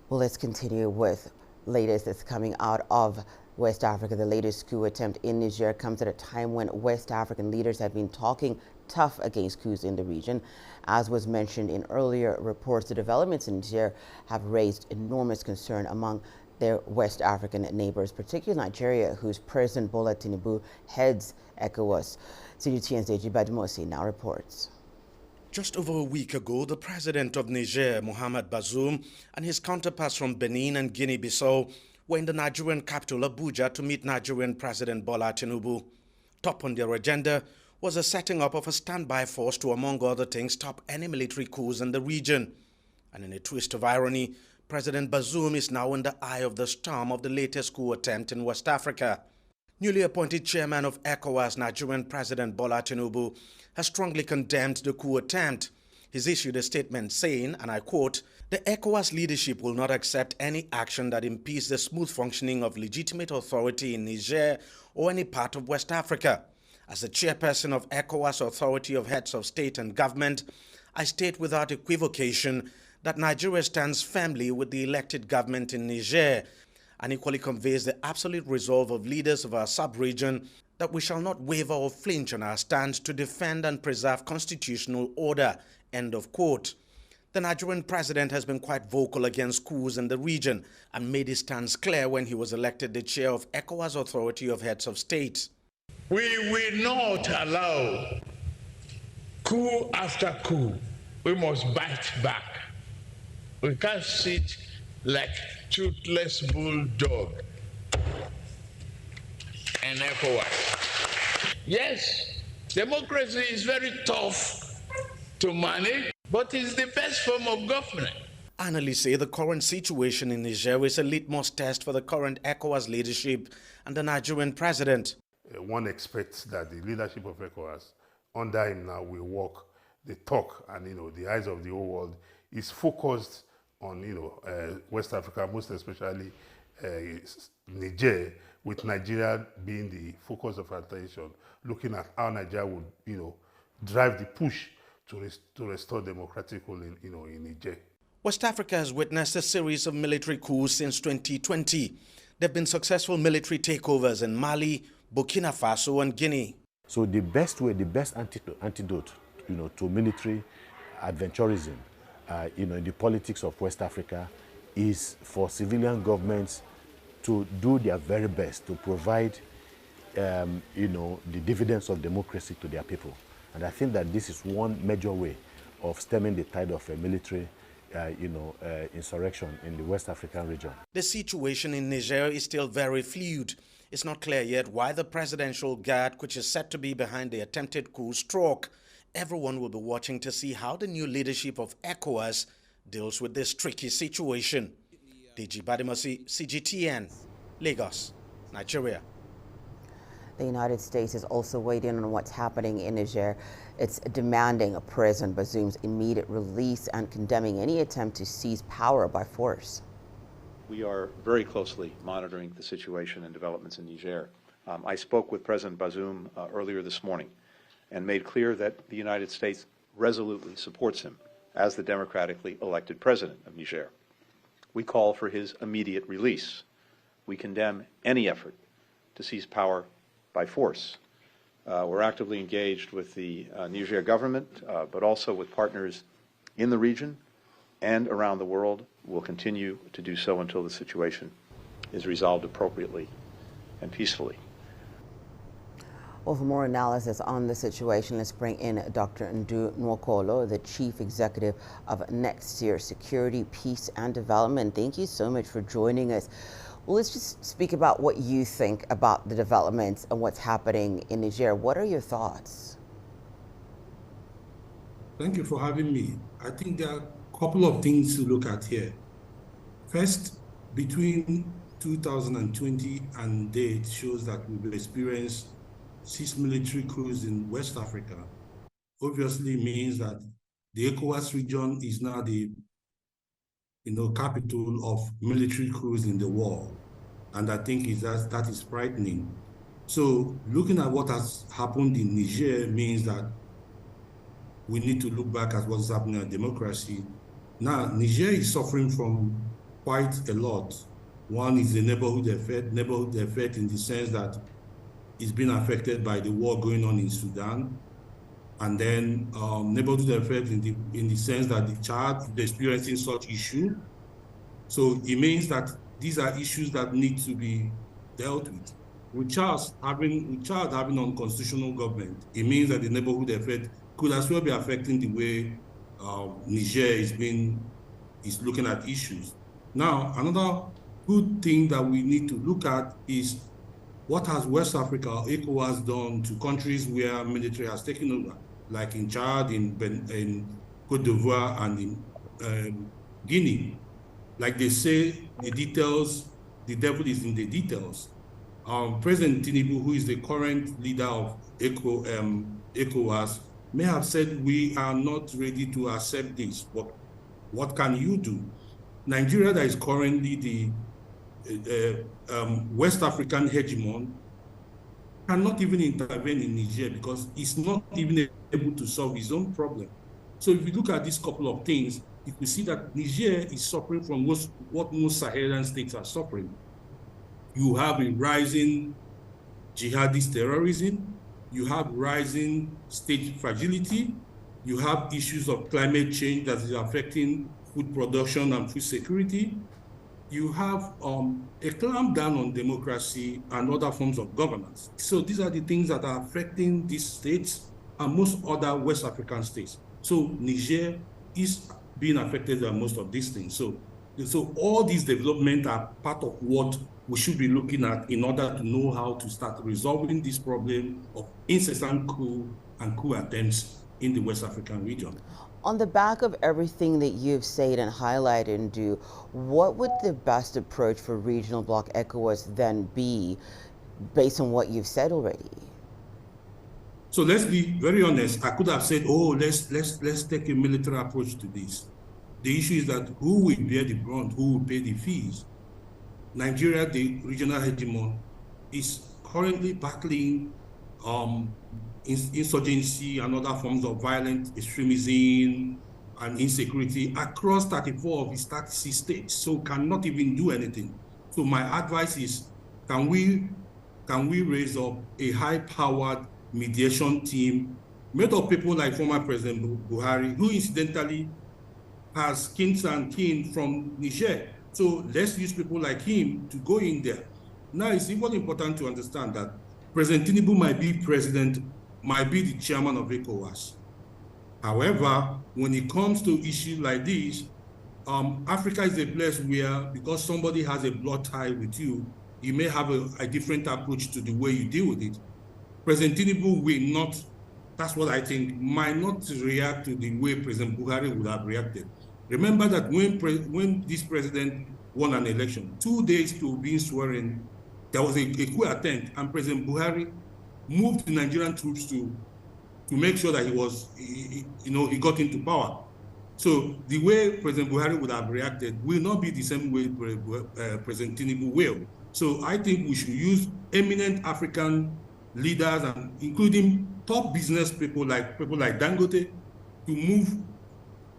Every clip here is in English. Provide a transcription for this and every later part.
Well, let's continue with latest that's coming out of West Africa. The latest coup attempt in Niger comes at a time when West African leaders have been talking tough against coups in the region. As was mentioned in earlier reports, the developments in Niger have raised enormous concern among their West African neighbors, particularly Nigeria, whose President Bola Tinubu heads ECOWAS. CGTN's Deji Badmosi now reports. Just over a week ago, the president of Niger, Mohamed Bazoum, and his counterparts from Benin and Guinea-Bissau were in the Nigerian capital, Abuja, to meet Nigerian President Bola Tinubu. Top on their agenda was the setting up of a standby force to, among other things, stop any military coups in the region. And in a twist of irony, President Bazoum is now in the eye of the storm of the latest coup attempt in West Africa. Newly appointed chairman of ECOWAS, Nigerian President Bola Tinubu, has strongly condemned the coup attempt. He's issued a statement saying, and I quote, "The ECOWAS leadership will not accept any action that impedes the smooth functioning of legitimate authority in Niger or any part of West Africa. As the chairperson of ECOWAS Authority of Heads of State and Government, I state without equivocation that Nigeria stands firmly with the elected government in Niger, and equally conveys the absolute resolve of leaders of our sub-region that we shall not waver or flinch on our stand to defend and preserve constitutional order." End of quote. The Nigerian president has been quite vocal against coups in the region and made his stance clear when he was elected the chair of ECOWAS Authority of Heads of State. We will not allow coup after coup. We must bite back. We can't sit like toothless bulldog and ECOWAS. Yes, democracy is very tough to manage, but it's the best form of government. Analysts say the current situation in Niger is a litmus test for the current ECOWAS leadership and the Nigerian president. One expects that the leadership of ECOWAS, under him now, will walk the talk, and the eyes of the whole world is focused on West Africa, most especially Niger, with Nigeria being the focus of attention, looking at how Nigeria would drive the push to restore democratic rule in Niger. West Africa has witnessed a series of military coups since 2020. There have been successful military takeovers in Mali, Burkina Faso, and Guinea. So the best way, the best antidote, to military adventurism, in the politics of West Africa, is for civilian governments to do their very best to provide, the dividends of democracy to their people. And I think that this is one major way of stemming the tide of a military, insurrection in the West African region. The situation in Niger is still very fluid. It's not clear yet why the presidential guard, which is said to be behind the attempted coup, struck. Everyone will be watching to see how the new leadership of ECOWAS deals with this tricky situation. Deji Badimosi, CGTN, Lagos, Nigeria. The United States is also waiting on what's happening in Niger. It's demanding President Bazoum's immediate release and condemning any attempt to seize power by force. We are very closely monitoring the situation and developments in Niger. I spoke with President Bazoum earlier this morning and made clear that the United States resolutely supports him as the democratically elected president of Niger. We call for his immediate release. We condemn any effort to seize power by force. We're actively engaged with the Niger government, but also with partners in the region and around the world. We'll continue to do so until the situation is resolved appropriately and peacefully. Well, for more analysis on the situation, let's bring in Dr. Ndu Nwokolo, the Chief Executive of Nexteer Security, Peace and Development. Thank you so much for joining us. Well, let's just speak about what you think about the developments and what's happening in Niger. What are your thoughts? Thank you for having me. I think there are a couple of things to look at here. First, between 2020 and date shows that we've experienced 6 military coups in West Africa. Obviously means that the ECOWAS region is now the capital of military coups in the world. And I think that is frightening. So looking at what has happened in Niger means that we need to look back at what's happening in democracy. Now, Niger is suffering from quite a lot. One is the neighborhood effect in the sense that it's been affected by the war going on in Sudan. And then neighborhood effect in the sense that the child is experiencing such issue. So it means that these are issues that need to be dealt with. With Chad having unconstitutional government, it means that the neighborhood effect could as well be affecting the way Niger is looking at issues. Now, another good thing that we need to look at is what has West Africa, ECOWAS, done to countries where military has taken over, like in Chad, in Cote d'Ivoire, and in Guinea. Like they say, the devil is in the details. President Tinubu, who is the current leader of ECOWAS, may have said, we are not ready to accept this, but what can you do? Nigeria, that is currently the West African hegemon, cannot even intervene in Niger because it's not even able to solve its own problem. So if you look at this couple of things, you can see that Niger is suffering from what most Saharan states are suffering. You have a rising jihadist terrorism, you have rising state fragility, you have issues of climate change that is affecting food production and food security, you have a clampdown on democracy and other forms of governance. So these are the things that are affecting these states and most other West African states. So Niger is being affected by most of these things. So all these developments are part of what we should be looking at in order to know how to start resolving this problem of incessant coup and coup attempts in the West African region. On the back of everything that you've said and highlighted, and do, what would the best approach for regional bloc ECOWAS then be, based on what you've said already? So let's be very honest. I could have said, oh, let's take a military approach to this. The issue is that who will bear the brunt, who will pay the fees? Nigeria, the regional hegemon, is currently battling insurgency and other forms of violent extremism and insecurity across 34 of its 36 states, so cannot even do anything. So my advice is, can we raise up a high-powered mediation team made of people like former President Buhari, who incidentally has kin and kin from Niger. So let's use people like him to go in there. Now, it's even important to understand that President Tinubu might be the chairman of ECOWAS. However, when it comes to issues like this, Africa is a place where, because somebody has a blood tie with you, you may have a different approach to the way you deal with it. President Tinubu will not, that's what I think, might not react to the way President Buhari would have reacted. Remember that when this president won an election, 2 days to being sworn in, there was a coup attempt, and President Buhari moved the Nigerian troops to make sure that he got into power. So the way President Buhari would have reacted will not be the same way President Tinubu will. So I think we should use eminent African leaders, and including top business people like Dangote, to move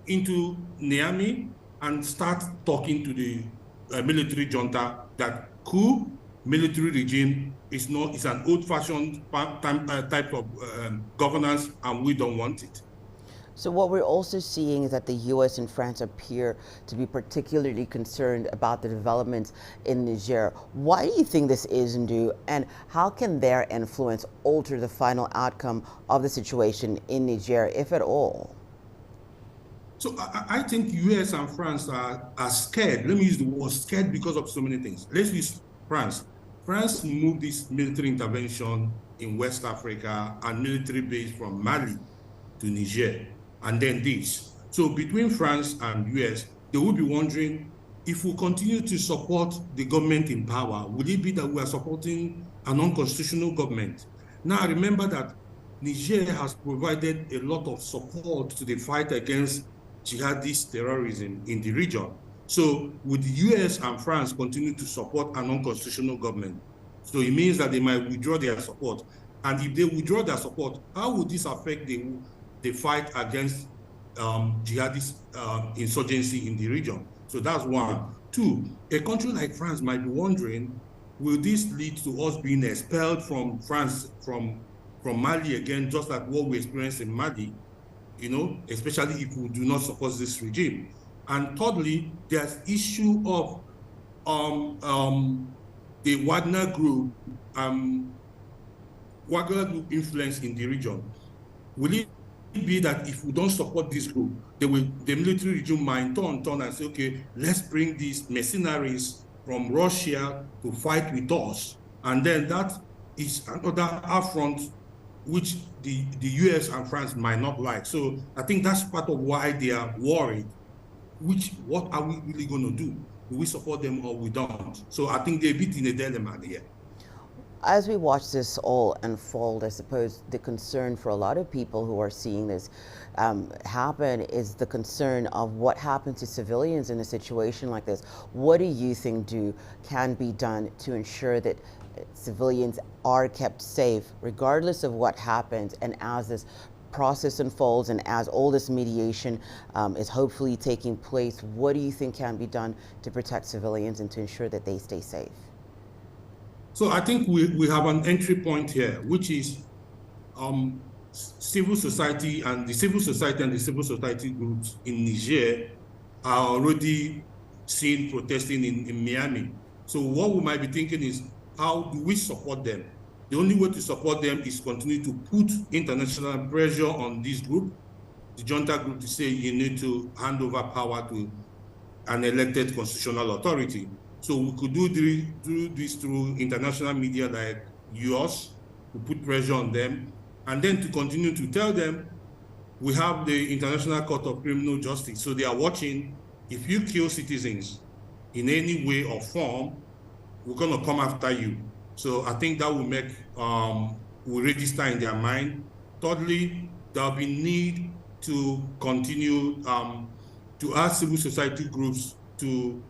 into Niamey and start talking to the military junta that coup military regime is an old-fashioned type of governance, and we don't want it. So what we're also seeing is that the U.S. and France appear to be particularly concerned about the developments in Niger. Why do you think this is, Ndu, and how can their influence alter the final outcome of the situation in Niger, if at all? So I think U.S. and France are scared. Let me use the word scared because of so many things. Let's use France. France moved this military intervention in West Africa and military base from Mali to Niger, and then this. So between France and US, they will be wondering, if we continue to support the government in power, will it be that we are supporting an unconstitutional government? Now remember that Niger has provided a lot of support to the fight against jihadist terrorism in the region. So would the US and France continue to support an unconstitutional government? So it means that they might withdraw their support. And if they withdraw their support, how would this affect the fight against jihadist insurgency in the region? So that's one. Two, a country like France might be wondering, will this lead to us being expelled from France, from Mali again, just like what we experienced in Mali, you know, especially if we do not support this regime. And thirdly, there's issue of the Wagner Group influence in the region. Will it be that if we don't support this group, the military regime might turn and say, okay, let's bring these mercenaries from Russia to fight with us. And then that is another affront which the US and France might not like. So I think that's part of why they are worried. What are we really going to do? Do we support them or we don't? So I think they're a bit in a dilemma here. As we watch this all unfold, I suppose the concern for a lot of people who are seeing this happen is the concern of what happens to civilians in a situation like this. What do you think can be done to ensure that civilians are kept safe regardless of what happens, and as this process unfolds and as all this mediation is hopefully taking place, what do you think can be done to protect civilians and to ensure that they stay safe? So I think we have an entry point here, which is civil society and the civil society groups in Niger are already seen protesting in Miami. So what we might be thinking is, how do we support them? The only way to support them is continue to put international pressure on this group, the junta group, to say you need to hand over power to an elected constitutional authority. So we could do this through international media like yours, to put pressure on them, and then to continue to tell them, we have the International Court of Criminal Justice, so they are watching. If you kill citizens in any way or form, we're going to come after you. So I think that will make, will register in their mind. Thirdly, there'll be need to continue to ask civil society groups to,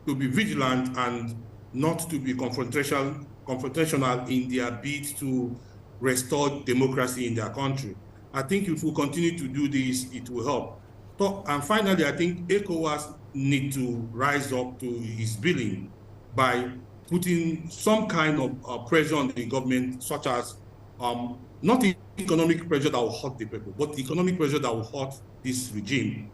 to be vigilant and not to be confrontational in their bid to restore democracy in their country. I think if we continue to do this, it will help. And finally, I think ECOWAS need to rise up to his billing by putting some kind of pressure on the government, such as not the economic pressure that will hurt the people, but the economic pressure that will hurt this regime,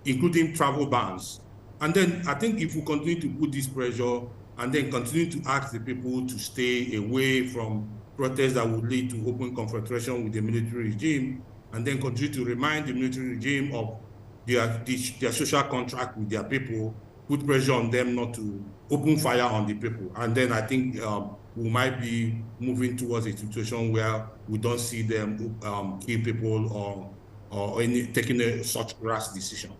including travel bans. And then I think if we continue to put this pressure and then continue to ask the people to stay away from protests that would lead to open confrontation with the military regime, and then continue to remind the military regime of their social contract with their people, put pressure on them not to open fire on the people. And then I think we might be moving towards a situation where we don't see them kill people or taking such rash decision.